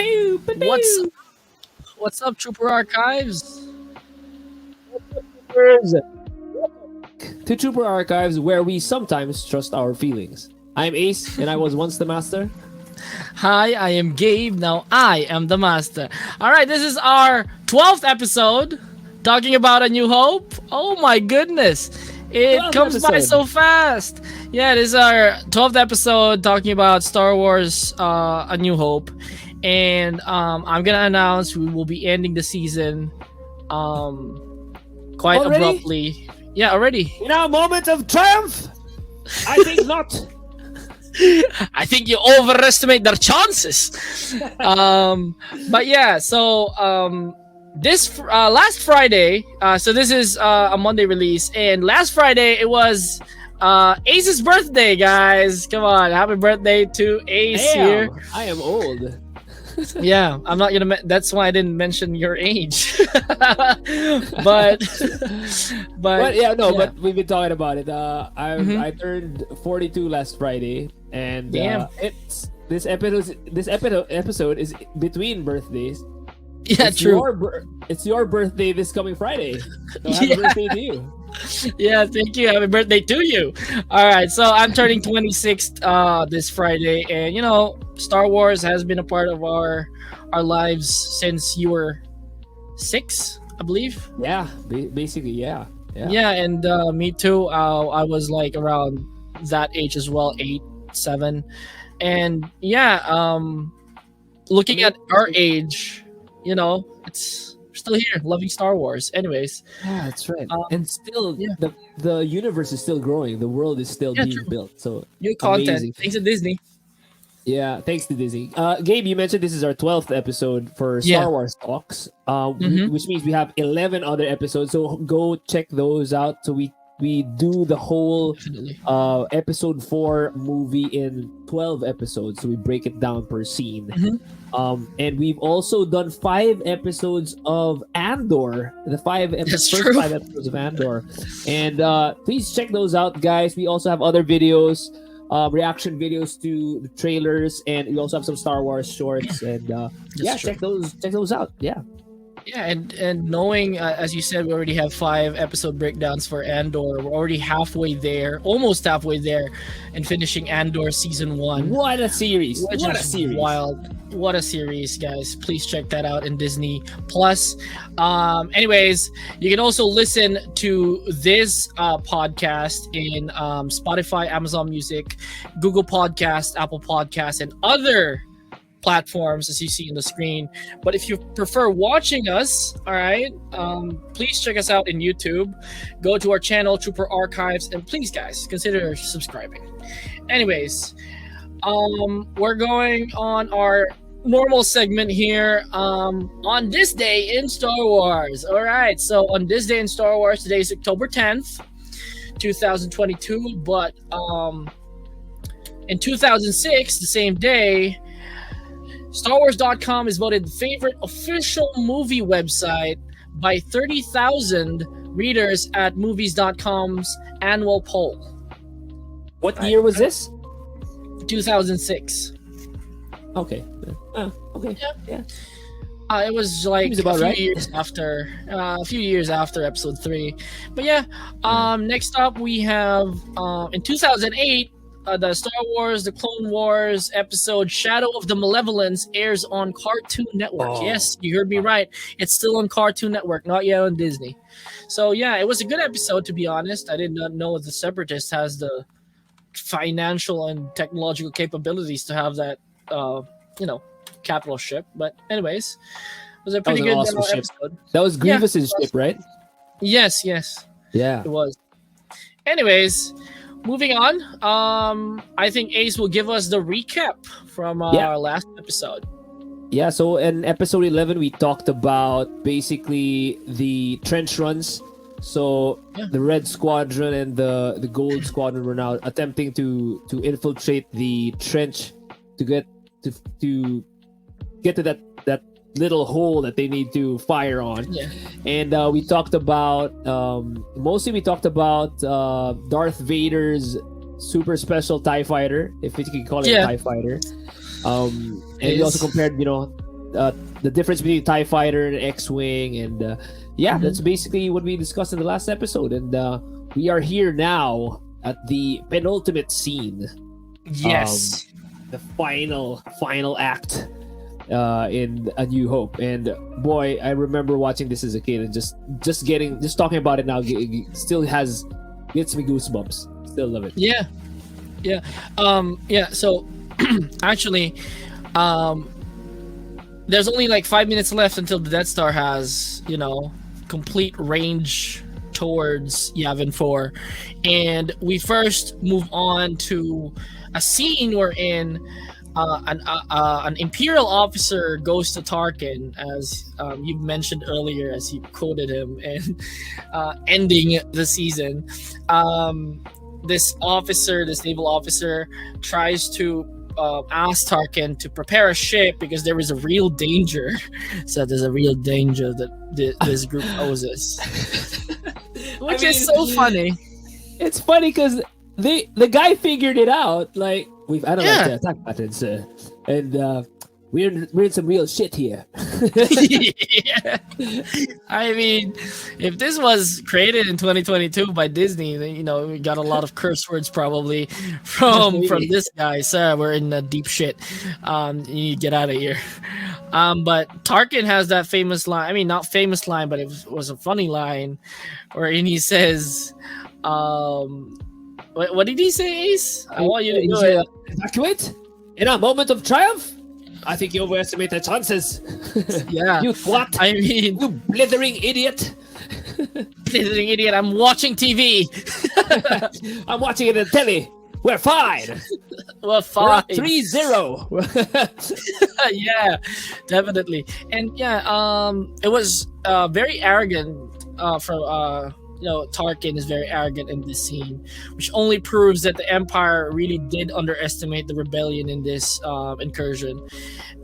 What's what's up, Trooper Archives? Troopers? To Trooper Archives, where we sometimes trust our feelings. I'm Ace, and I was once the master. Hi, I am Gabe. Now I am the master. All right, this is our 12th episode talking about A New Hope. Oh my goodness. It 12th comes by episode. so fast. Yeah, this is our 12th episode talking about Star Wars A New Hope. And I'm going to announce we will be ending the season quite Already? abruptly. Yeah, already. In our moment of triumph, I think not. I think you overestimate their chances. But yeah, so this last Friday, so this is a Monday release, and last Friday it was Ace's birthday, guys. Come on, happy birthday to Ace here. I am old. Yeah, I'm not gonna. That's why I didn't mention your age. but But yeah, no, yeah. but we've been talking about it. Mhm. I turned 42 last Friday, and Damn. it's this episode is between birthdays. Yeah, It's true. It's your birthday this coming Friday. So happy Yeah. birthday to you. Yeah, thank you. Happy birthday to you. All right, so I'm turning 26 this Friday, and you know, Star Wars has been a part of our lives since you were 6, I believe. Yeah, basically, yeah. Yeah, and me too. I was like around that age as well, 8, 7, and yeah. Looking at our age, you know, it's we're still here, loving Star Wars. Anyways, Yeah, that's right. Um, And still, yeah. the universe is still growing. The world is still Yeah, being true. built. So new content Amazing. thanks to Disney. yeah, thanks to Disney. Gabe, you mentioned this is our 12th episode for Yeah. Star Wars Talks, Mhm. which means we have 11 other episodes. So go check those out. So we do the whole Definitely. episode 4 movie in 12 episodes. So we break it down per scene. Mhm. And we've also done 5 episodes of Andor. The That's first true. 5 episodes of Andor. And please check those out, guys. We also have other videos, reaction videos to the trailers, and we also have some Star Wars shorts. And yeah, true. check those out. Yeah. Yeah, and knowing, as you said, we already have 5 episode breakdowns for Andor. We're already halfway there, almost halfway there, and finishing Andor season 1. What a series! Which What a is series! wild. What a series, guys. Please check that out in Disney Plus. Anyways, you can also listen to this podcast in Spotify, Amazon Music, Google Podcast, Apple Podcast, and other platforms as you see on the screen. But if you prefer watching us, all right, please check us out in YouTube. Go to our channel, Trooper Archives, and please, guys, consider subscribing. Anyways, we're going on our normal segment here on this day in Star Wars. All right, so on this day in Star Wars, today is October 10th, 2022. But in 2006, the same day, StarWars.com is voted the favorite official movie website by 30,000 readers at Movies.com's annual poll. What year was this? 2006. Okay. Okay. Yeah. It was like Seems about a few right. years after episode 3. But yeah, next up we have in 2008, the Star Wars The Clone Wars episode Shadow of the Malevolence airs on Cartoon Network. Oh. Yes, you heard me right. It's still on Cartoon Network, not yet on Disney. So yeah, it was a good episode, to be honest. I did not know the Separatist has the financial and technological capabilities to have that capital ship. But anyways, it was a pretty an good awesome ship. episode. That was Grievous's ship, right? Yes, Yeah. it was. Anyways, moving on. I think Ace will give us the recap from our last episode. Yeah, so in episode 11, we talked about basically the trench runs. So Yeah. the Red Squadron and the Gold Squadron were now attempting to infiltrate the trench to get to that little hole that they need to fire on. Yeah. And we talked about mostly Darth Vader's super special TIE fighter, if you can call it Yeah. a TIE fighter. And It we also is. compared, the difference between TIE Fighter and X-Wing, and that's basically what we discussed in the last episode. And we are here now at the penultimate scene. Yes. The final act in A New Hope. And boy, I remember watching this as a kid and just talking about it now still gets me goosebumps. Still love it. Yeah. So actually, there's only like 5 minutes left until the Death Star has, complete range towards Yavin 4. And we first move on to a scene wherein an Imperial officer goes to Tarkin, as you mentioned earlier, as you quoted him, and ending the season. This naval officer, tries to ask Tarkin to prepare a ship because there is a real danger. So there's a real danger that this group poses, which is so funny. It's funny because the guy figured it out. Like, we've analyzed the attack patterns, and we're in some real shit here. Yeah. I mean, if this was created in 2022 by Disney, then, we got a lot of curse words probably from this guy. Sir, we're in the deep shit. You need to get out of here. But Tarkin has that famous line. I mean, not famous line, but it was a funny line, wherein he says, what did he say, Ace? I want you to do it. Evacuate in a moment of triumph. I think you overestimate the chances. Yeah. You what? I mean, you blithering idiot. Blithering idiot. I'm watching TV. I'm watching it on telly. We're fine. We're fine. 3-0. Yeah, definitely. And it was very arrogant from Tarkin is very arrogant in this scene, which only proves that the Empire really did underestimate the rebellion in this incursion.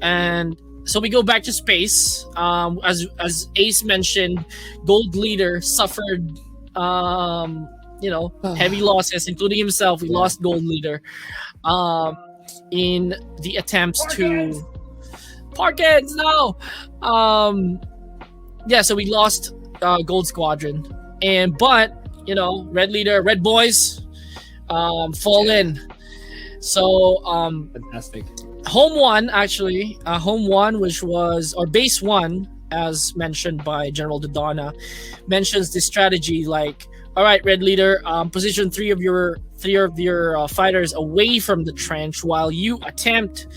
And so we go back to space. As Ace mentioned, Gold Leader suffered heavy losses, including himself. We lost Gold Leader in the attempts to Parkins. No. So we lost Gold Squadron. But Red Leader, Red Boys fall in. So fantastic. Home One, which was, or Base One, as mentioned by General Dodonna, mentions this strategy like, all right, Red Leader, position three of your fighters away from the trench while you attempt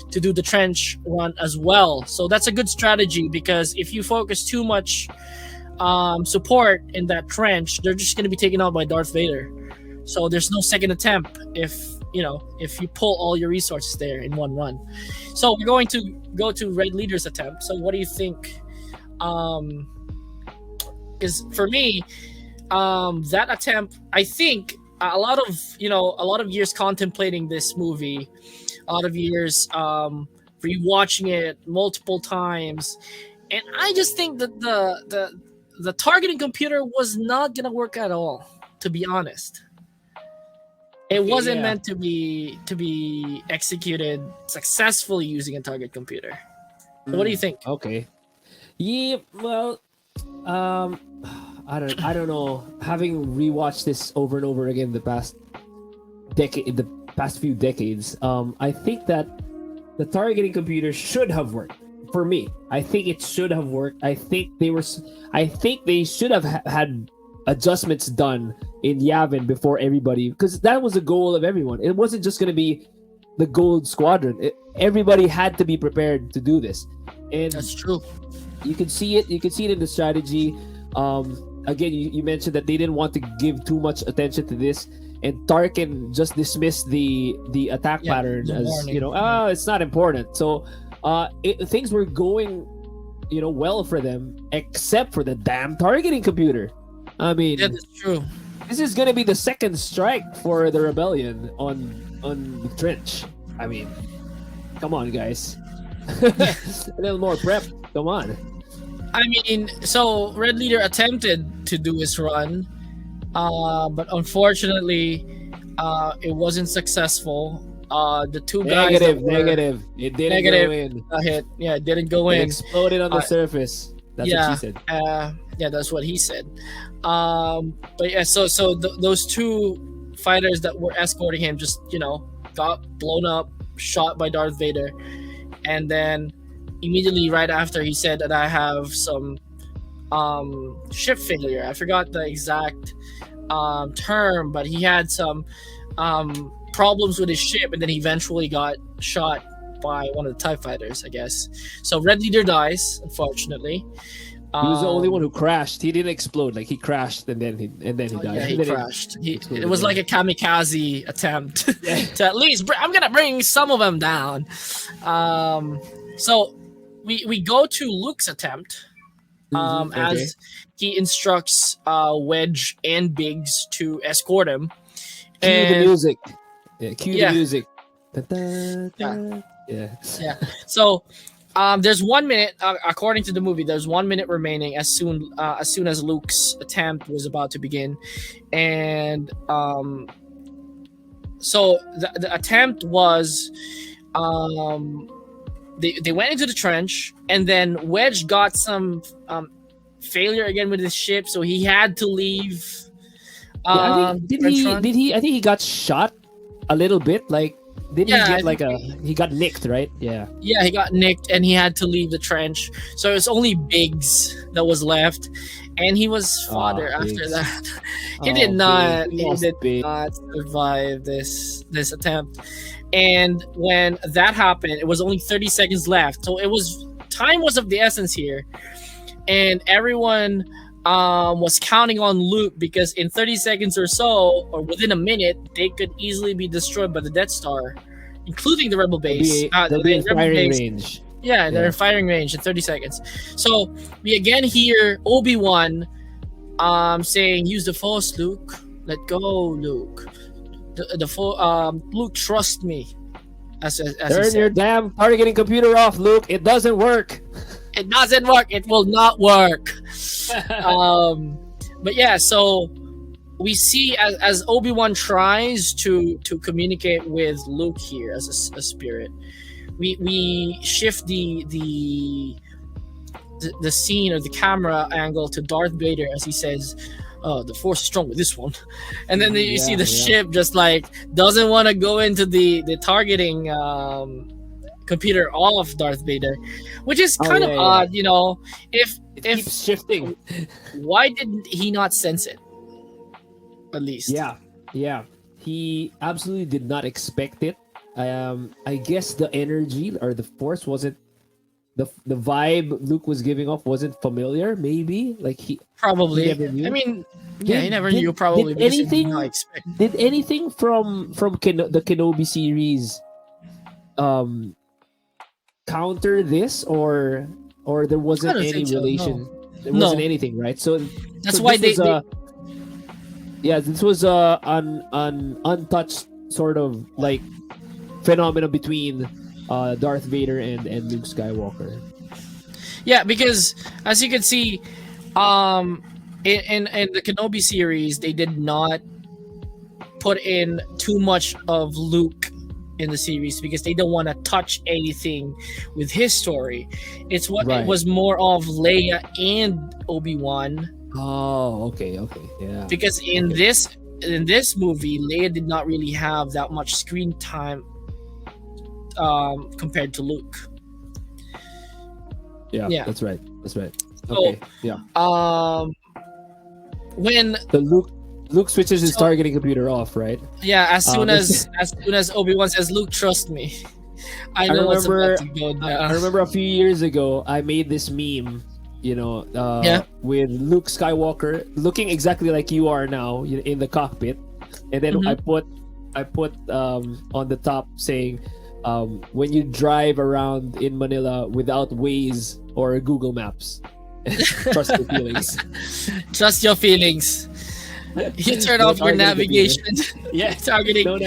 to do the trench run as well. So that's a good strategy, because if you focus too much support in that trench, they're just going to be taken out by Darth Vader. So there's no second attempt if you pull all your resources there in one run. So we're going to go to Red Leader's attempt. So what do you think? Is for me, that attempt, I think a lot of years contemplating this movie, a lot of years rewatching it multiple times, and I just think that the targeting computer was not gonna work at all, to be honest. It wasn't meant to be executed successfully using a target computer. So what do you think? Okay. Yeah, well, I don't know. Having rewatched this over and over again the past few decades, I think that the targeting computer should have worked. For me, I think it should have worked. I think they should have had adjustments done in Yavin before everybody, because that was the goal of everyone. It wasn't just going to be the Gold Squadron. Everybody had to be prepared to do this, and that's true. You can see it. You can see it in the strategy. Again, you mentioned that they didn't want to give too much attention to this, and Tarkin just dismissed the attack pattern as it's not important. So things were going well for them, except for the damn targeting computer. I mean, that's true. This is gonna be the second strike for the rebellion on the trench. I mean, come on, guys. A little more prep. Come on. I mean, so Red Leader attempted to do his run, but unfortunately, it wasn't successful. the two guys Negative, that were negative. It didn't negative go in. hit. Yeah, it didn't go It in. exploded on the surface. That's what Yeah, she said. yeah, that's what he said. But yeah, so those two fighters that were escorting him just got blown up, shot by Darth Vader, and then immediately right after he said that I have some ship failure. I forgot the exact term, but he had some problems with his ship, and then he eventually got shot by one of the TIE fighters, I guess. So Red Leader dies, unfortunately. He was the only one who crashed. He didn't explode. Like he crashed and then he died. Yeah, he crashed. It was yeah. like a kamikaze attempt to at least I'm gonna bring some of them down. So we go to Luke's attempt as he instructs Wedge and Biggs to escort him. Cue the music. Yeah, cue Yeah. the music. Yeah. Yeah. So there's 1 minute, according to the movie, there's 1 minute remaining as soon as Luke's attempt was about to begin, and so the attempt was they went into the trench, and then Wedge got some failure again with his ship, so he had to leave. I think, did he? I think he got shot a little bit. Like, didn't he get he got nicked, right? Yeah. Yeah, he got nicked and he had to leave the trench. So it was only Biggs that was left, and he was fodder after Biggs. that. He did not Biggs. survive this attempt. And when that happened, it was only 30 seconds left. So time was of the essence here, and everyone was counting on Luke, because in 30 seconds or so, or within a minute, they could easily be destroyed by the Death Star, including the Rebel base. They'll be in Rebel firing base. range. Yeah, they're in firing range in 30 seconds. So we again hear Obi-Wan saying, "Use the Force, Luke. Let go, Luke. Luke, trust me." As Turn your damn targeting computer off, Luke. It doesn't work. It doesn't work. It will not work. But yeah, so we see as Obi-Wan tries to communicate with Luke here as a spirit, we shift the scene or the camera angle to Darth Vader as he says, "Oh, the Force is strong with this one," and then you see the ship just like doesn't want to go into the targeting computer of Darth Vader, which is kind of odd, If keeps shifting. Why didn't he not sense it? At least. Yeah. He absolutely did not expect it. I guess the energy or the Force wasn't the vibe Luke was giving off wasn't familiar. Maybe like he probably. He never knew. I mean, he never knew. Probably did because he did not expect. Did anything from the Kenobi series counter this, or there wasn't any relation? No. There wasn't anything, right? So that's why this was an untouched sort of like phenomenon between Darth Vader and Luke Skywalker. Yeah, because as you can see, in the Kenobi series, they did not put in too much of Luke in the series because they don't want to touch anything with his story. It was more of Leia and Obi-Wan. Oh, okay, yeah. Because in this movie, Leia did not really have that much screen time compared to Luke. Yeah, that's right. So, okay, yeah. When Luke switches his targeting computer off, right? Yeah, as soon as Obi-Wan says, "Luke, trust me," I know what's about to go down. I remember a few years ago, I made this meme, with Luke Skywalker looking exactly like you are now in the cockpit, and then I put on the top saying, when you drive around in Manila without Waze or Google Maps, trust your feelings. Trust your feelings. You turn off your navigation. Yeah, targeting. No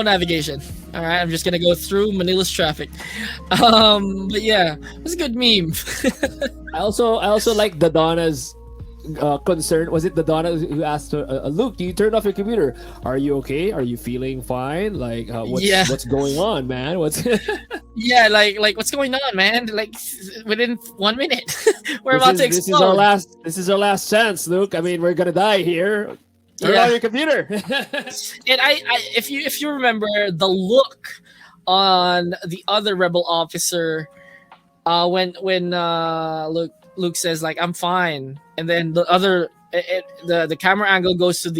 navigation. All right, I'm just gonna go through Manila's traffic. But yeah, it's a good meme. I also like Dodonna's concerned. Was it the Donna who asked her, Luke, do you turn off your computer? Are you okay? Are you feeling fine? Like, what's going on, man? What's Yeah, like what's going on, man? Like within 1 minute, we're about to explode. This is our last chance, Luke. I mean, we're gonna die here. Turn on your computer. And I, if you remember the look on the other rebel officer, when Luke says like I'm fine, and then the other the camera angle goes to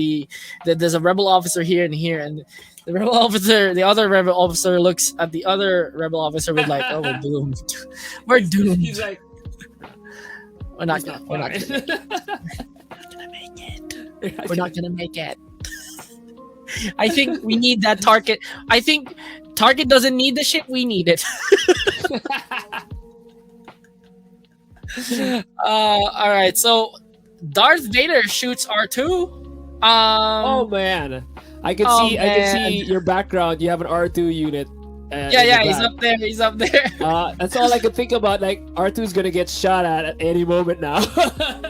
there's a rebel officer here and here, and the other rebel officer looks at the other rebel officer with like, oh, we're doomed. We're doomed. He's like, we're not gonna make it. We're not gonna make it. I think we need that Tarkin. I think Tarkin doesn't need the ship. We need it. All right. So Darth Vader shoots R2. Oh man, I can see your background. You have an R2 unit. Yeah, he's up there. That's all I could think about. Like R2 is gonna get shot at any moment now.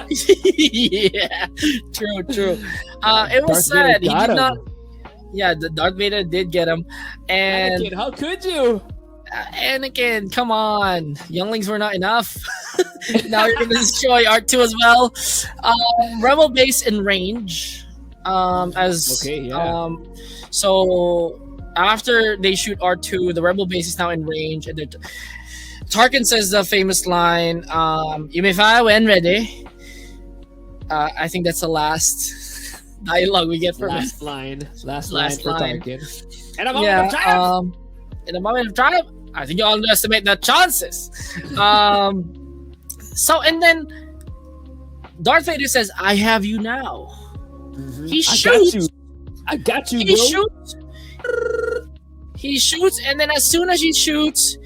Yeah, true. It was sad. He did not. Yeah, the Darth Vader did get him. And Anakin, how could you? Anakin, come on. Younglings were not enough. Now you're going to destroy R2 as well. Rebel base in range. So after they shoot R2, the Rebel base is now in range. And Tarkin says the famous line, you may fire when ready. I think that's the last dialogue we get from last line for Tarkin. And in a moment of triumph, I think you underestimate the chances. So and then Darth Vader says, "I have you now." Mm-hmm. He shoots. I got you. He shoots. He shoots, and then as soon as he shoots,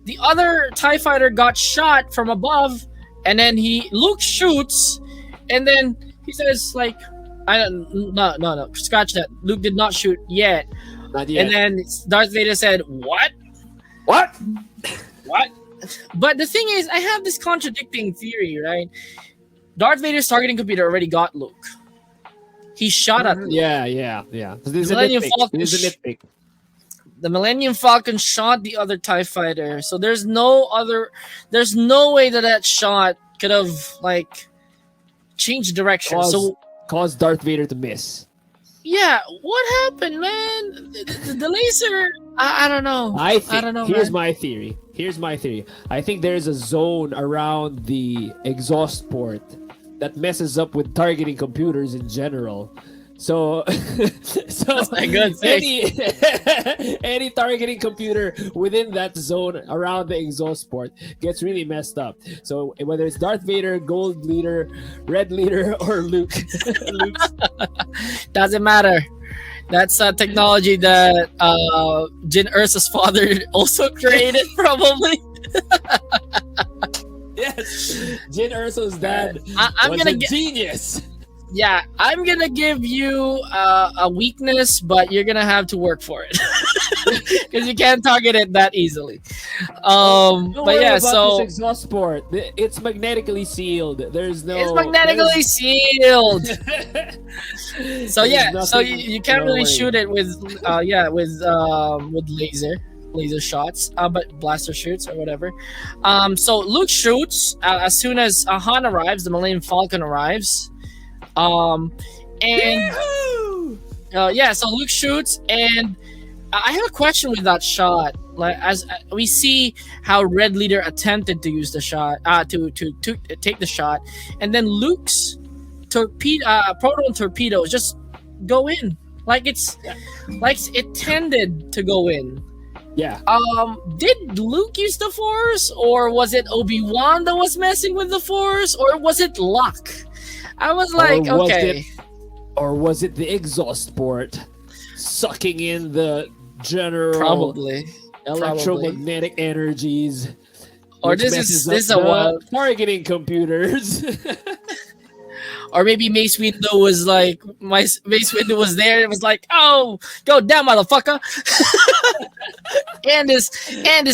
the other TIE fighter got shot from above, and then Luke shoots, and then he says like, no, scratch that. Luke did not shoot yet. Not yet. And then Darth Vader said, What? But the thing is, I have this contradicting theory, right? Darth Vader's targeting computer already got Luke. He shot at Luke. Yeah. This is a nitpick. The Millennium Falcon shot the other TIE fighter. So there's no way that shot could have like changed direction. Caused Darth Vader to miss. Yeah, what happened, man? The laser. I don't know. I don't know. Here's my theory. I think there's a zone around the exhaust port that messes up with targeting computers in general. So any targeting computer within that zone around the exhaust port gets really messed up. So whether it's Darth Vader, Gold Leader, Red Leader, or Luke, doesn't matter. That's a technology that Jyn Erso's father also created, probably. Yes, Jyn Erso's dad was a genius. Yeah, I'm gonna give you a weakness, but you're gonna have to work for it because you can't target it that easily. But yeah, so this exhaust port, it's magnetically sealed. It's magnetically sealed. So yeah, so you can't really shoot it with laser shots, but blaster shoots or whatever. So Luke shoots as soon as Han arrives. The Millennium Falcon arrives. So Luke shoots, and I have a question with that shot. Like, as we see how Red Leader attempted to use the shot, to take the shot, and then Luke's proton torpedoes just go in, like it tended to go in. Yeah. Did Luke use the Force, or was it Obi-Wan that was messing with the Force, or was it luck? I was like, or was it the exhaust port sucking in the general probably electromagnetic energies? Or this is a targeting computers. Or maybe Mace Windu was like, Mace Windu was there. It was like, oh, go down, motherfucker. and this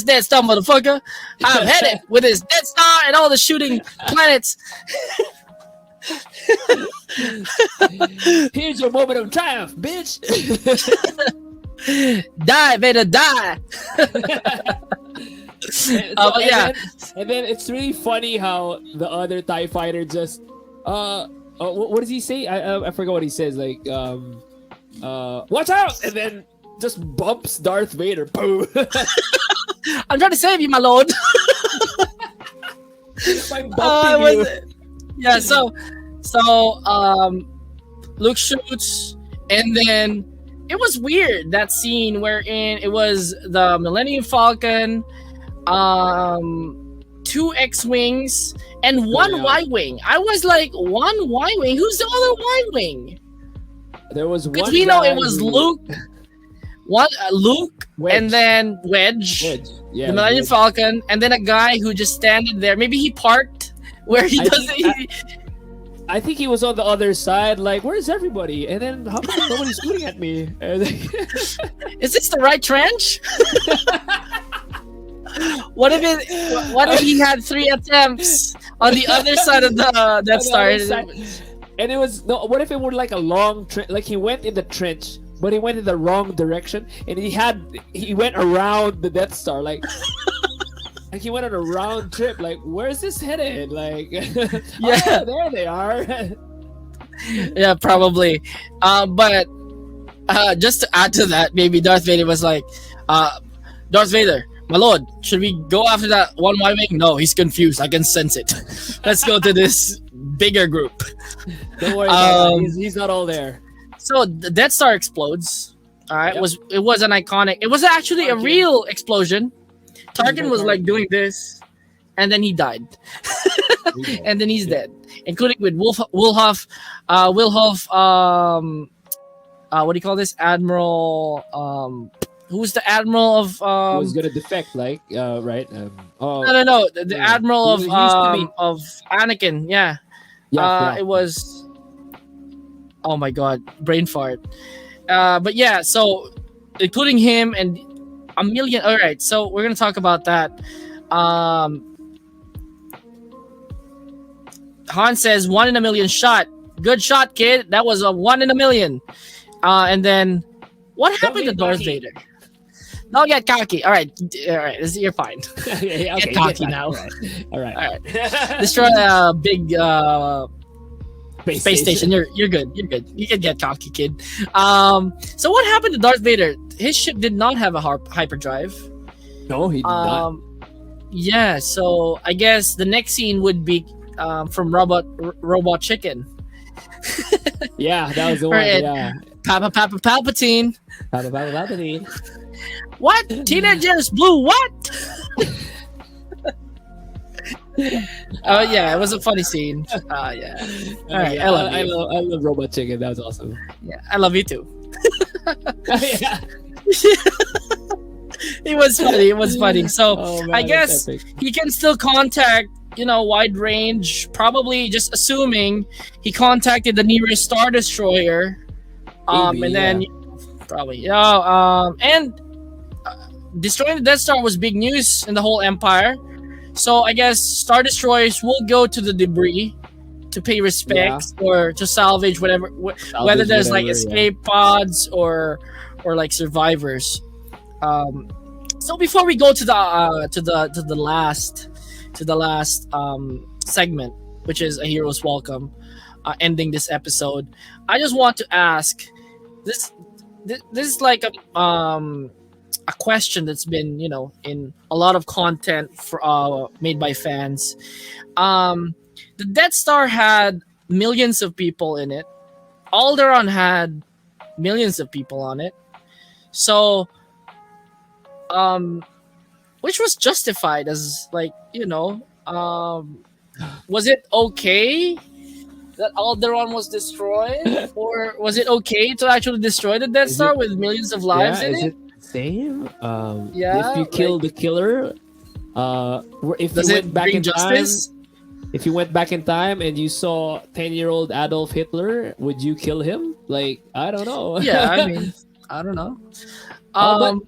Death Star, motherfucker. I'm headed with his Death Star and all the shooting planets. Here's your moment of triumph, bitch. Die, Vader, die. But yeah, and then it's really funny how the other TIE fighter just what does he say? I forgot what he says. Like watch out, and then just bumps Darth Vader. Boom. I'm trying to save you, my lord. By bumping you. Yeah, so Luke shoots, and then it was weird, that scene wherein it was the Millennium Falcon, 2 X-Wings, and 1 Y-Wing. I was like, 1 Y-Wing? Who's the other Y-Wing? There was one. Because we know it was Luke. Luke, Wedge. and then Wedge. Yeah, the Millennium Falcon, and then a guy who just standing there. Maybe he parked where he doesn't. I think he was on the other side, like, where's everybody? And then how come nobody's shooting at me? Is this the right trench? What if he had 3 attempts on the other side of the Death Star? And it was no. What if it were like a long trench? Like he went in the trench, but he went in the wrong direction, and he went around the Death Star, like. Like he went on a round trip. Like, where's this headed? Like, yeah, there they are. Yeah, probably. But just to add to that, maybe Darth Vader was like, Darth Vader, my lord, should we go after that 1 Y-Wing? No, he's confused. I can sense it. Let's go to this bigger group. Don't worry about that. He's not all there. So the Death Star explodes. All right, Yep. it was an iconic. It was actually a real explosion. Tarkin was like doing this, and then he died, and then he's dead, including with Wilhoff. What do you call this? Admiral. Who's the admiral of? Who was gonna defect, like, right? No. The admiral of Anakin. Yeah. It was. Oh my god, brain fart. But yeah, so including him and. A million. All right, so we're gonna talk about that. Han says 1 in a million shot. Good shot, kid. That was a 1 in a million. And then what happened to Darth Vader? Don't get cocky. All right. You're fine. Okay, get cocky now. All right. Destroy a big space station. You're good. You're good. You can get cocky, kid. So what happened to Darth Vader? His ship did not have a hyperdrive. No, he did not. Yeah, so I guess the next scene would be from Robot Chicken. Yeah, that was the one. Yeah. Palpatine. Palpatine. What? Teenagers blue what? Oh yeah, it was a funny scene. Yeah. All right, yeah, I love Robot Chicken. That was awesome. Yeah, I love you too. Yeah. It was funny. So man, I guess he can still contact, wide range. Probably just assuming he contacted the nearest Star Destroyer. And then probably and destroying the Death Star was big news in the whole Empire. So I guess Star Destroyers will go to the debris to pay respects or to salvage whatever, whether there's like escape pods or like survivors. So before we go to the last segment, which is A Hero's Welcome, ending this episode, I just want to ask this is like a question that's been in a lot of content made by fans. The Death Star had millions of people in it. Alderaan had millions of people on it. So, which was justified as was it okay that Alderaan was destroyed, or was it okay to actually destroy the Death Star with millions of lives in it? Same. If you kill the killer, if you went back in justice? Time. If you went back in time and you saw 10-year-old Adolf Hitler, would you kill him? Like, I don't know. Yeah, I mean, I don't know.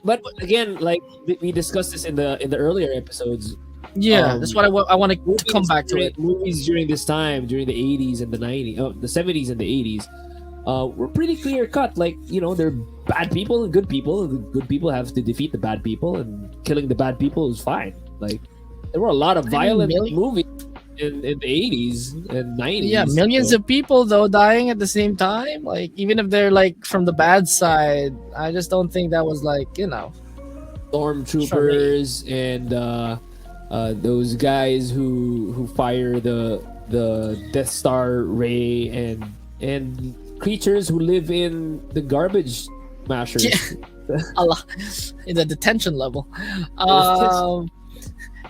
But again, like we discussed this in the earlier episodes, Yeah, that's what I want to come back to it. Movies during this time, during the 80s and the 90s, the 70s and the 80s, were pretty clear cut. Like, they're bad people and good people. The good people have to defeat the bad people, and killing the bad people is fine. Like, there were a lot of violent movies in the 80s and 90s. Yeah, millions of people though dying at the same time. Like, even if they're like from the bad side, I just don't think that was like, stormtroopers and those guys who fire the Death Star ray and creatures who live in the garbage mashers. A lot in the detention level.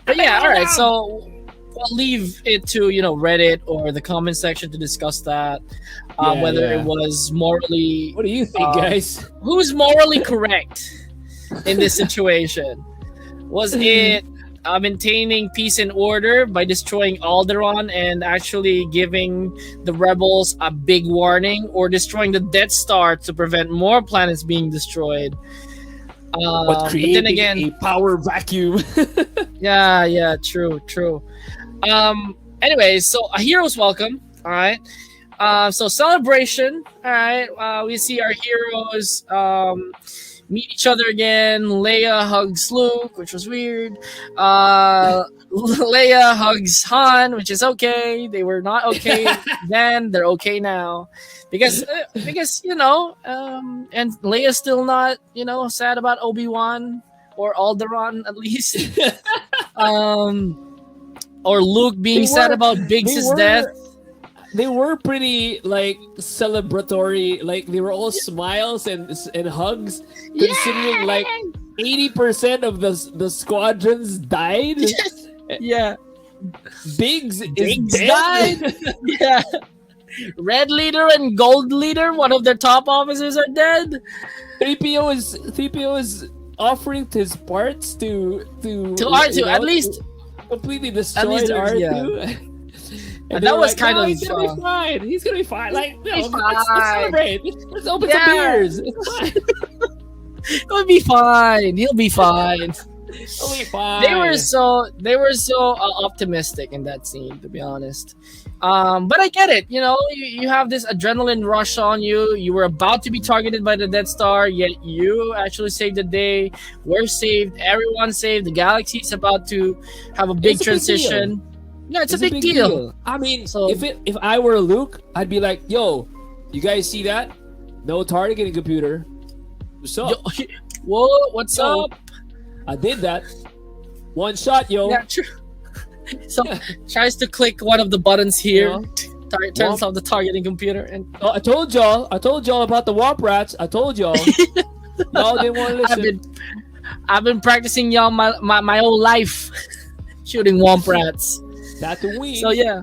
But yeah, all right. So we'll leave it to Reddit or the comment section to discuss that. Whether it was morally. What do you think, guys? Who's morally correct in this situation? Was it maintaining peace and order by destroying Alderaan and actually giving the rebels a big warning, or destroying the Death Star to prevent more planets being destroyed? But creating then again, a power vacuum. yeah, true. Anyways, so a hero's welcome. All right. So celebration. All right. We see our heroes meet each other again. Leia hugs Luke, which was weird. Leia hugs Han, which is okay. They were not okay then. They're okay now. Because and Leia's still not, sad about Obi-Wan or Alderaan at least. Or Luke being sad about Biggs' death. They were pretty like celebratory, like they were all smiles and hugs, considering like 80% of the squadrons died. Yeah, Biggs dead. died. Yeah, Red Leader and Gold Leader, one of their top officers, are dead. 3PO is offering his parts to R2 at least. Completely destroyed R2. Yeah. And that was kind of. He's gonna be fine. He's gonna be fine. Like, let's celebrate. Let's open some beers. It's fine. He'll be fine. He'll be fine. He'll be fine. They were so optimistic in that scene, to be honest. But I get it. You have this adrenaline rush on you. You were about to be targeted by the Death Star, yet you actually saved the day. We're saved. Everyone's saved. The galaxy's about to have a big transition. Yeah, it's a big deal. I mean, if I were Luke, I'd be like, "Yo, you guys see that? No targeting computer. What's up? Whoa, what's up? I did that. One shot, yo." Yeah, true. So tries to click one of the buttons here. Turns off the targeting computer, and I told y'all about the warp rats. I told y'all. No, they won't listen. I've been practicing y'all my whole life, shooting womp rats. Tatooine. So yeah,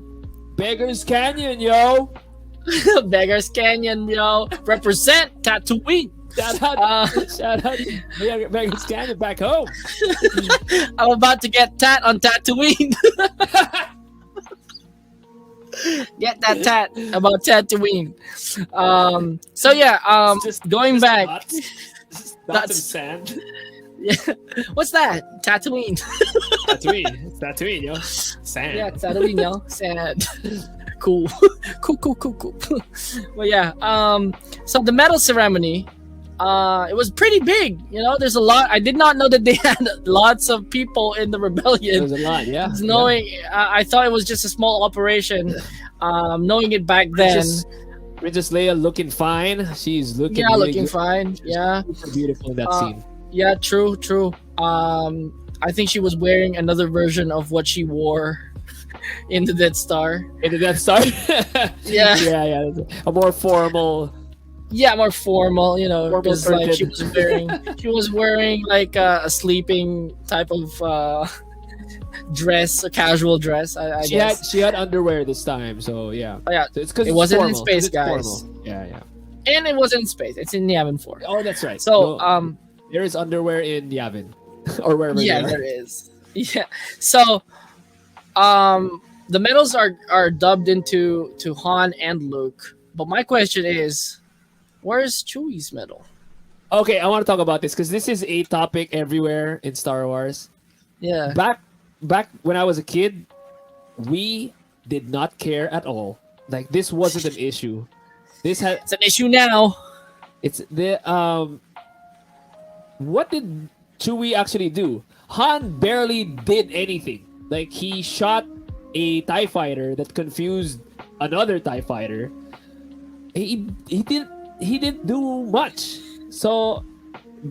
Beggars Canyon, yo. Beggars Canyon, yo. Represent Tatooine. Shout out to Beggars Canyon back home. I'm about to get tat on Tatooine. Get that tat about Tatooine. So yeah, just back. That's sand. Yeah. What's that? Tatooine. Tatooine. It's Tatooine, yo. Sand. Yeah, Tatooine, yo. Sand. Cool. Cool. Well, yeah. So the medal ceremony, it was pretty big. There's a lot. I did not know that they had lots of people in the rebellion. There's a lot, yeah. I thought it was just a small operation. Knowing it back then. Princess Leia looking fine. She's looking looking fine. Yeah. Super beautiful in that scene. Yeah, true. I think she was wearing another version of what she wore in the Death Star. Yeah. Yeah. A more formal. Yeah, more formal. Because like she was wearing like a sleeping type of dress, a casual dress. I guess she had underwear this time, so yeah. Oh, yeah. So it's because it wasn't in space, guys. Formal. Yeah. And it wasn't in space. It's in Yavin 4. Oh, that's right. So there is underwear in Yavin, or wherever. Yeah, there is. Yeah. So, the medals are dubbed into Han and Luke. But my question is, where's Chewie's medal? Okay, I want to talk about this because this is a topic everywhere in Star Wars. Yeah. back when I was a kid, we did not care at all. Like this wasn't an issue. This had It's an issue now. it's the what did Chewie actually do? Han barely did anything. Like he shot a TIE fighter that confused another TIE fighter. He didn't do much. So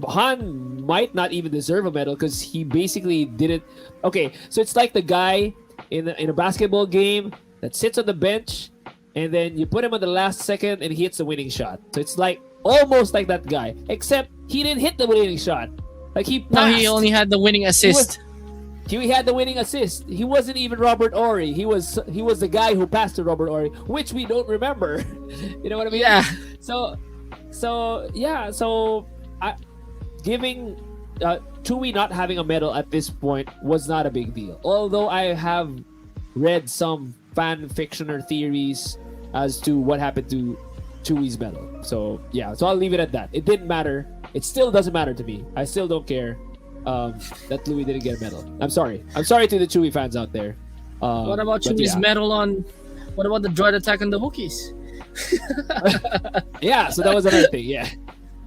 Han might not even deserve a medal because he basically didn't. Okay, so it's like the guy in a basketball game that sits on the bench, and then you put him on the last second and he hits the winning shot. So it's like almost like that guy, except he didn't hit the winning shot. Like he passed. No, he only had the winning assist. He had the winning assist. He wasn't even Robert Ory. He was the guy who passed to Robert Ory, which we don't remember. You know what I mean? Yeah. So giving Chewie not having a medal at this point was not a big deal. Although I have read some fan fiction or theories as to what happened to Chewie's medal. So yeah, so I'll leave it at that. It didn't matter. It still doesn't matter to me. I still don't care that Louis didn't get a medal. I'm sorry. I'm sorry to the Chewie fans out there. What about Chewie's medal on? What about the droid attack on the Wookiees? Yeah, so that was another thing. Yeah.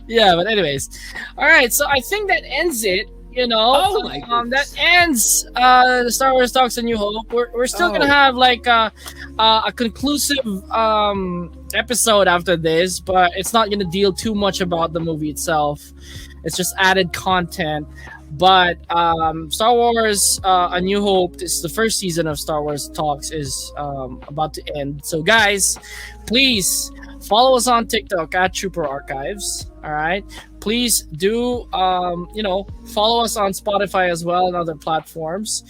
Yeah, but anyways, all right. So I think that ends it. You know, that ends the Star Wars Talks: A New Hope. We're still gonna have like a conclusive episode after this, but it's not gonna deal too much about the movie itself. It's just added content. But Star Wars A New Hope, this is the first season of Star Wars Talks, is about to end. So guys, please follow us on TikTok at Trooper Archives. All right. Please do follow us on Spotify as well and other platforms.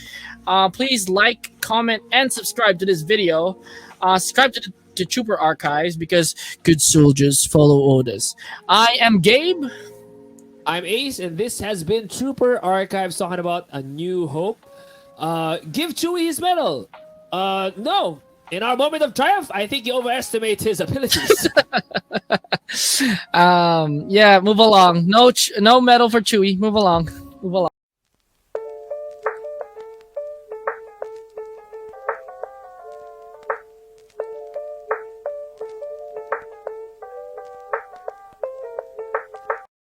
Please like, comment, and subscribe to this video. Subscribe to Trooper Archives because good soldiers follow orders. I am Gabe. I'm Ace, and this has been Trooper Archives talking about A New Hope. Give Chewie his medal. No. In our moment of triumph, I think you overestimate his abilities. Yeah, move along. No medal for Chewie. Move along.